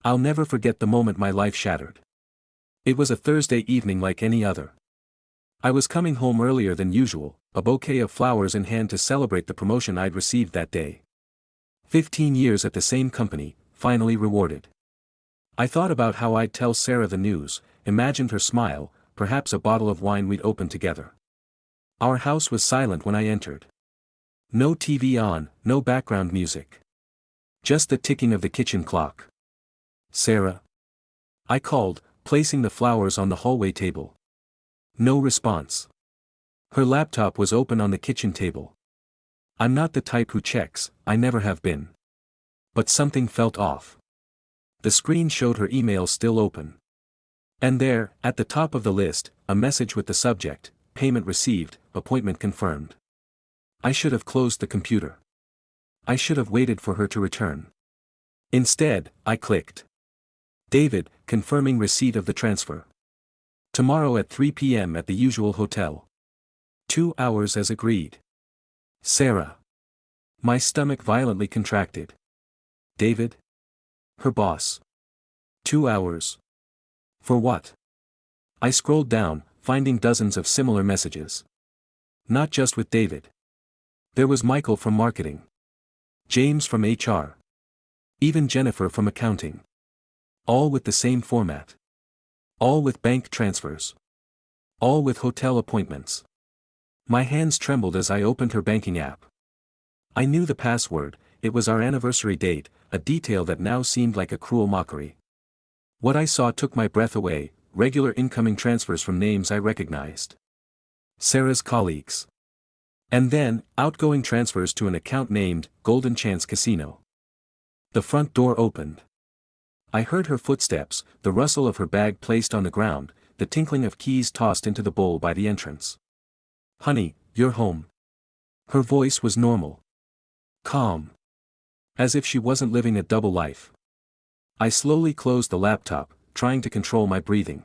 I'll never forget the moment my life shattered. It was a Thursday evening like any other. I was coming home earlier than usual, a bouquet of flowers in hand to celebrate the promotion I'd received that day. 15 years at the same company, finally rewarded. I thought about how I'd tell Sarah the news, imagined her smile, perhaps a bottle of wine we'd open together. Our house was silent when I entered. No TV on, no background music. Just the ticking of the kitchen clock. "Sarah?" I called, placing the flowers on the hallway table. No response. Her laptop was open on the kitchen table. I'm not the type who checks, I never have been. But something felt off. The screen showed her email still open. And there, at the top of the list, a message with the subject, "Payment received, appointment confirmed." I should have closed the computer. I should have waited for her to return. Instead, I clicked. "David, confirming receipt of the transfer. Tomorrow at 3 p.m. at the usual hotel. 2 hours as agreed. Sarah." My stomach violently contracted. David? Her boss. 2 hours. For what? I scrolled down, finding dozens of similar messages. Not just with David. There was Michael from marketing. James from HR. Even Jennifer from accounting. All with the same format. All with bank transfers. All with hotel appointments. My hands trembled as I opened her banking app. I knew the password, it was our anniversary date, a detail that now seemed like a cruel mockery. What I saw took my breath away, regular incoming transfers from names I recognized. Sarah's colleagues. And then, outgoing transfers to an account named Golden Chance Casino. The front door opened. I heard her footsteps, the rustle of her bag placed on the ground, the tinkling of keys tossed into the bowl by the entrance. "Honey, you're home." Her voice was normal. Calm. As if she wasn't living a double life. I slowly closed the laptop, trying to control my breathing.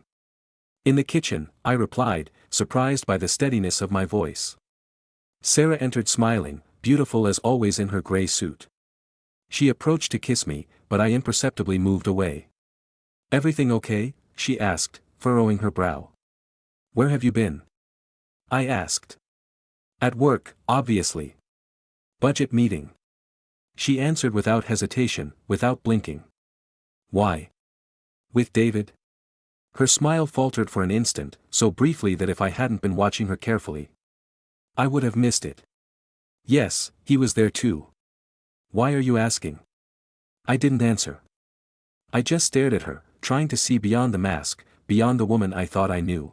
"In the kitchen," I replied, surprised by the steadiness of my voice. Sarah entered smiling, beautiful as always in her gray suit. She approached to kiss me, but I imperceptibly moved away. "Everything okay?" she asked, furrowing her brow. "Where have you been?" I asked. "At work, obviously. Budget meeting." She answered without hesitation, without blinking. "Why? With David?" Her smile faltered for an instant, so briefly that if I hadn't been watching her carefully, I would have missed it. "Yes, he was there too." "Why are you asking?" I didn't answer. I just stared at her, trying to see beyond the mask, beyond the woman I thought I knew.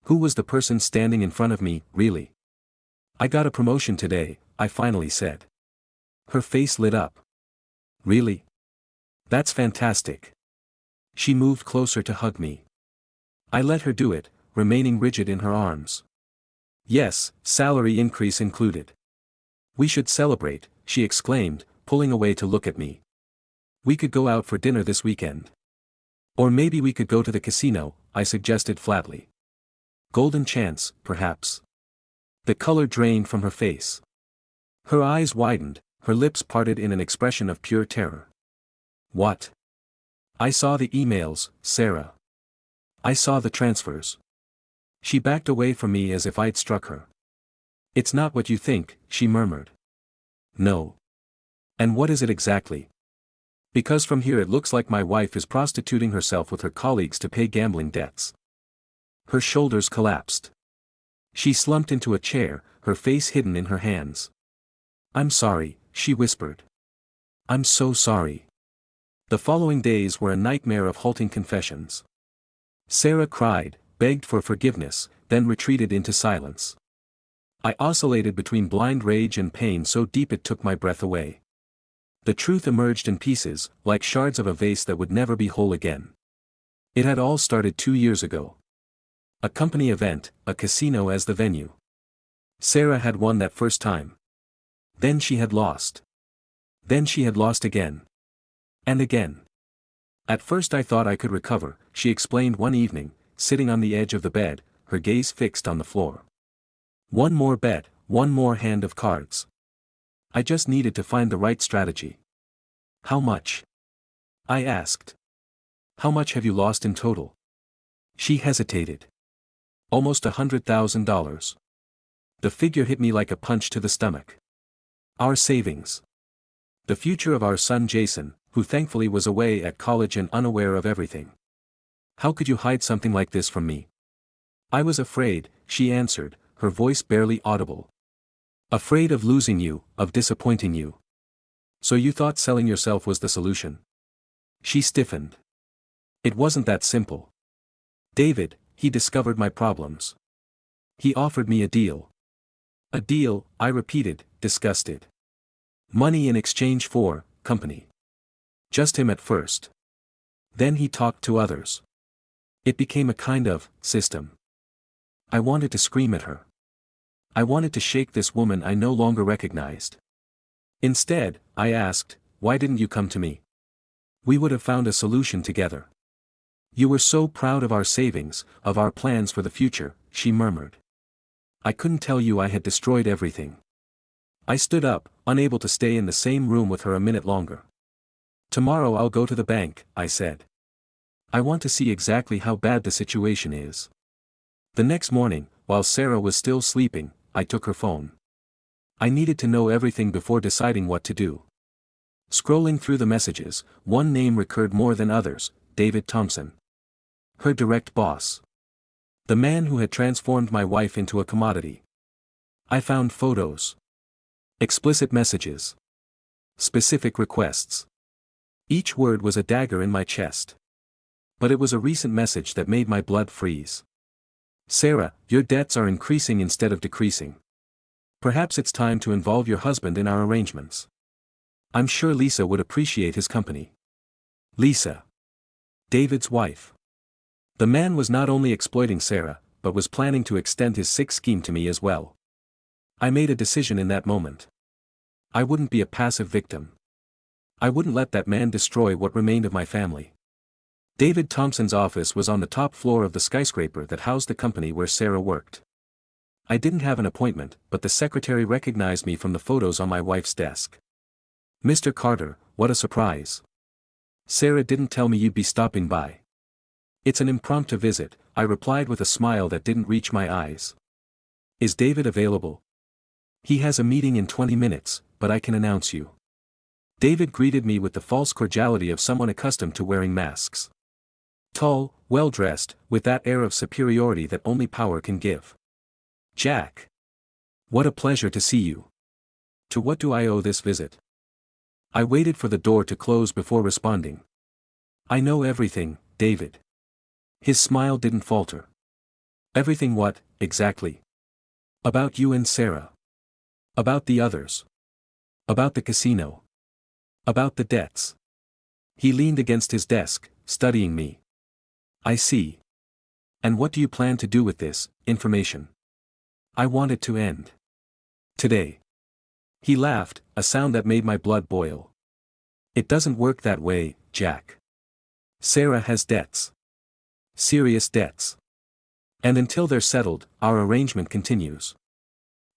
Who was the person standing in front of me, really? "I got a promotion today," I finally said. Her face lit up. "Really? That's fantastic." She moved closer to hug me. I let her do it, remaining rigid in her arms. "Yes, salary increase included." "We should celebrate," she exclaimed, pulling away to look at me. "We could go out for dinner this weekend. Or maybe we could go to the casino," I suggested flatly. "Golden Chance, perhaps." The color drained from her face. Her eyes widened, her lips parted in an expression of pure terror. "What?" "I saw the emails, Sarah. I saw the transfers." She backed away from me as if I'd struck her. "It's not what you think," she murmured. "No. And what is it exactly?" "Because from here it looks like my wife is prostituting herself with her colleagues to pay gambling debts." Her shoulders collapsed. She slumped into a chair, her face hidden in her hands. "I'm sorry," she whispered. "I'm so sorry." The following days were a nightmare of halting confessions. Sarah cried, begged for forgiveness, then retreated into silence. I oscillated between blind rage and pain so deep it took my breath away. The truth emerged in pieces, like shards of a vase that would never be whole again. It had all started 2 years ago. A company event, a casino as the venue. Sarah had won that first time. Then she had lost. Then she had lost again. And again. "At first I thought I could recover," she explained one evening, sitting on the edge of the bed, her gaze fixed on the floor. "One more bet, one more hand of cards. I just needed to find the right strategy." "How much?" I asked. How much have you lost in total? She hesitated. Almost $100,000. The figure hit me like a punch to the stomach. Our savings. The future of our son Jason, who thankfully was away at college and unaware of everything. How could you hide something like this from me? I was afraid, she answered, her voice barely audible. Afraid of losing you, of disappointing you. So you thought selling yourself was the solution? She stiffened. It wasn't that simple. David, he discovered my problems. He offered me a deal. A deal, I repeated, disgusted. Money in exchange for, company. Just him at first. Then he talked to others. It became a kind of system. I wanted to scream at her. I wanted to shake this woman I no longer recognized. Instead, I asked, why didn't you come to me? We would have found a solution together. You were so proud of our savings, of our plans for the future, she murmured. I couldn't tell you I had destroyed everything. I stood up, unable to stay in the same room with her a minute longer. Tomorrow I'll go to the bank, I said. I want to see exactly how bad the situation is. The next morning, while Sarah was still sleeping, I took her phone. I needed to know everything before deciding what to do. Scrolling through the messages, one name recurred more than others, David Thompson. Her direct boss. The man who had transformed my wife into a commodity. I found photos. Explicit messages. Specific requests. Each word was a dagger in my chest. But it was a recent message that made my blood freeze. Sarah, your debts are increasing instead of decreasing. Perhaps it's time to involve your husband in our arrangements. I'm sure Lisa would appreciate his company. Lisa. David's wife. The man was not only exploiting Sarah, but was planning to extend his sick scheme to me as well. I made a decision in that moment. I wouldn't be a passive victim. I wouldn't let that man destroy what remained of my family. David Thompson's office was on the top floor of the skyscraper that housed the company where Sarah worked. I didn't have an appointment, but the secretary recognized me from the photos on my wife's desk. Mr. Carter, what a surprise. Sarah didn't tell me you'd be stopping by. It's an impromptu visit, I replied with a smile that didn't reach my eyes. Is David available? He has a meeting in 20 minutes, but I can announce you. David greeted me with the false cordiality of someone accustomed to wearing masks. Tall, well-dressed, with that air of superiority that only power can give. Jack. What a pleasure to see you. To what do I owe this visit? I waited for the door to close before responding. I know everything, David. His smile didn't falter. Everything what, exactly? About you and Sarah. About the others. About the casino. About the debts. He leaned against his desk, studying me. I see. And what do you plan to do with this information? I want it to end. Today. He laughed, a sound that made my blood boil. It doesn't work that way, Jack. Sarah has debts. Serious debts. And until they're settled, our arrangement continues.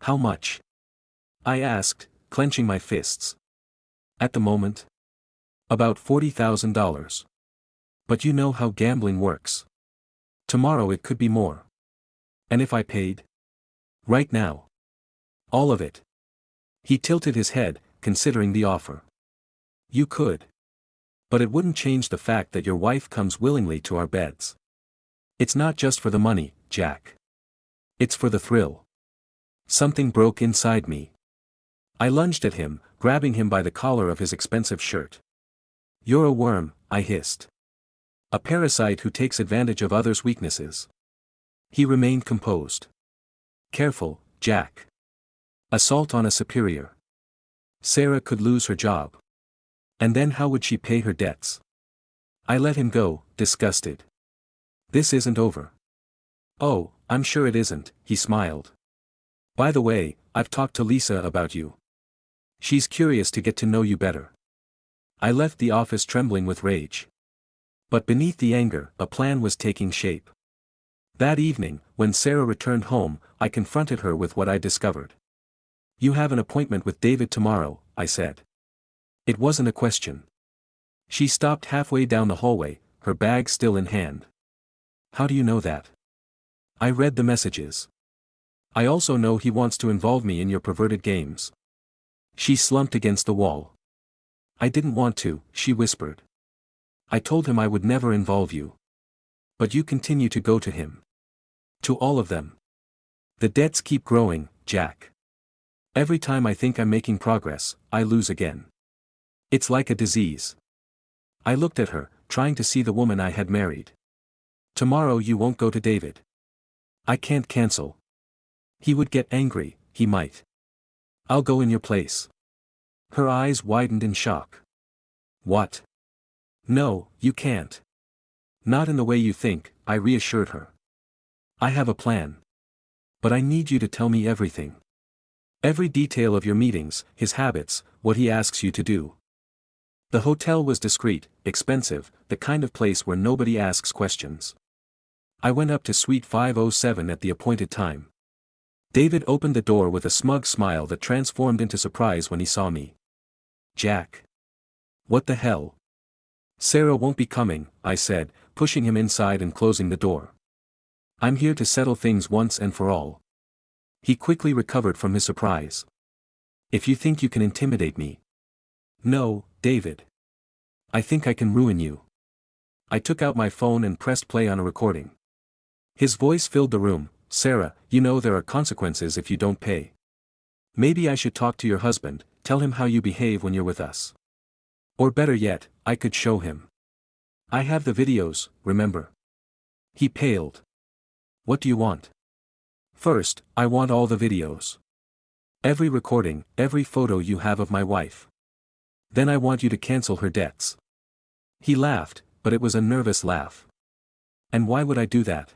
How much? I asked, clenching my fists. At the moment? About $40,000. But you know how gambling works. Tomorrow it could be more. And if I paid? Right now. All of it. He tilted his head, considering the offer. You could. But it wouldn't change the fact that your wife comes willingly to our beds. It's not just for the money, Jack. It's for the thrill. Something broke inside me. I lunged at him, grabbing him by the collar of his expensive shirt. You're a worm, I hissed. A parasite who takes advantage of others' weaknesses. He remained composed. Careful, Jack. Assault on a superior. Sarah could lose her job. And then how would she pay her debts? I let him go, disgusted. This isn't over. Oh, I'm sure it isn't, he smiled. By the way, I've talked to Lisa about you. She's curious to get to know you better. I left the office trembling with rage. But beneath the anger, a plan was taking shape. That evening, when Sarah returned home, I confronted her with what I discovered. You have an appointment with David tomorrow, I said. It wasn't a question. She stopped halfway down the hallway, her bag still in hand. How do you know that? I read the messages. I also know he wants to involve me in your perverted games. She slumped against the wall. I didn't want to, she whispered. I told him I would never involve you. But you continue to go to him. To all of them. The debts keep growing, Jack. Every time I think I'm making progress, I lose again. It's like a disease. I looked at her, trying to see the woman I had married. Tomorrow you won't go to David. I can't cancel. He would get angry, he might. I'll go in your place. Her eyes widened in shock. What? No, you can't. Not in the way you think, I reassured her. I have a plan. But I need you to tell me everything. Every detail of your meetings, his habits, what he asks you to do. The hotel was discreet, expensive, the kind of place where nobody asks questions. I went up to suite 507 at the appointed time. David opened the door with a smug smile that transformed into surprise when he saw me. Jack. What the hell? Sarah won't be coming, I said, pushing him inside and closing the door. I'm here to settle things once and for all. He quickly recovered from his surprise. If you think you can intimidate me. No, David. I think I can ruin you. I took out my phone and pressed play on a recording. His voice filled the room. Sarah, you know there are consequences if you don't pay. Maybe I should talk to your husband, tell him how you behave when you're with us. Or better yet, I could show him. I have the videos, remember? He paled. What do you want? First, I want all the videos. Every recording, every photo you have of my wife. Then I want you to cancel her debts. He laughed, but it was a nervous laugh. And why would I do that?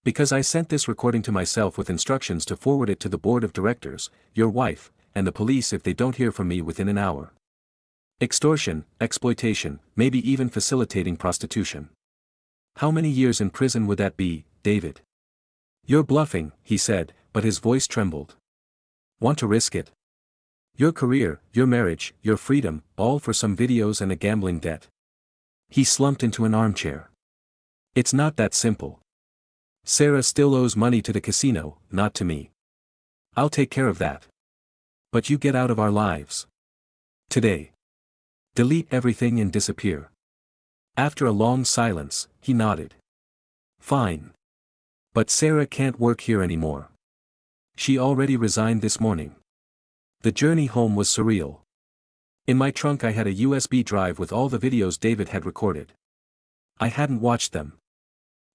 Because I sent this recording to myself with instructions to forward it to the board of directors, your wife, and the police if they don't hear from me within an hour. Extortion, exploitation, maybe even facilitating prostitution. How many years in prison would that be, David? You're bluffing, he said, but his voice trembled. Want to risk it? Your career, your marriage, your freedom, all for some videos and a gambling debt. He slumped into an armchair. It's not that simple. Sarah still owes money to the casino, not to me. I'll take care of that. But you get out of our lives. Today. Delete everything and disappear. After a long silence, he nodded. Fine. But Sarah can't work here anymore. She already resigned this morning. The journey home was surreal. In my trunk I had a USB drive with all the videos David had recorded. I hadn't watched them.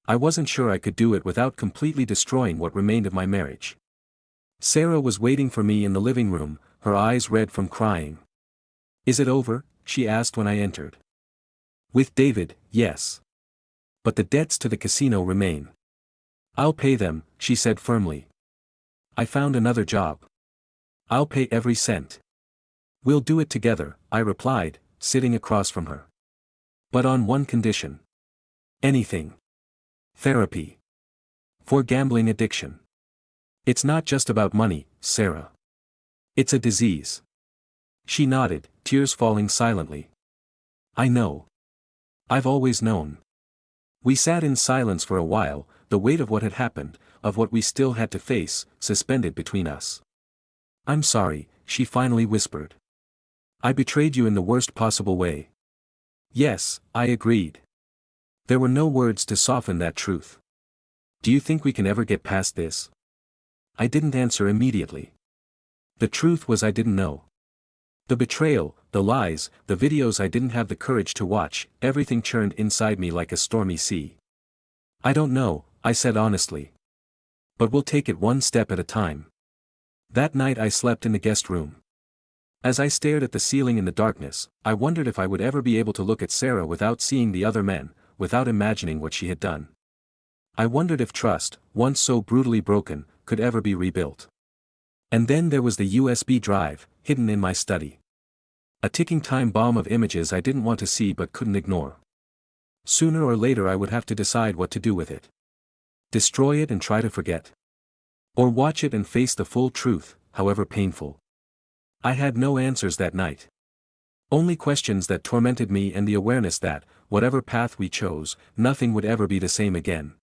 I wasn't sure I could do it without completely destroying what remained of my marriage. Sarah was waiting for me in the living room, her eyes red from crying. Is it over? She asked when I entered. With David, yes. But the debts to the casino remain. I'll pay them, she said firmly. I found another job. I'll pay every cent. We'll do it together, I replied, sitting across from her. But on one condition. Anything. Therapy. For gambling addiction. It's not just about money, Sarah. It's a disease. She nodded, tears falling silently. I know. I've always known. We sat in silence for a while, the weight of what had happened, of what we still had to face, suspended between us. I'm sorry, she finally whispered. I betrayed you in the worst possible way. Yes, I agreed. There were no words to soften that truth. Do you think we can ever get past this? I didn't answer immediately. The truth was I didn't know. The betrayal, the lies, the videos I didn't have the courage to watch, everything churned inside me like a stormy sea. I don't know, I said honestly. But we'll take it one step at a time. That night I slept in the guest room. As I stared at the ceiling in the darkness, I wondered if I would ever be able to look at Sarah without seeing the other men, without imagining what she had done. I wondered if trust, once so brutally broken, could ever be rebuilt. And then there was the USB drive, hidden in my study. A ticking time bomb of images I didn't want to see but couldn't ignore. Sooner or later I would have to decide what to do with it. Destroy it and try to forget. Or watch it and face the full truth, however painful. I had no answers that night. Only questions that tormented me and the awareness that, whatever path we chose, nothing would ever be the same again.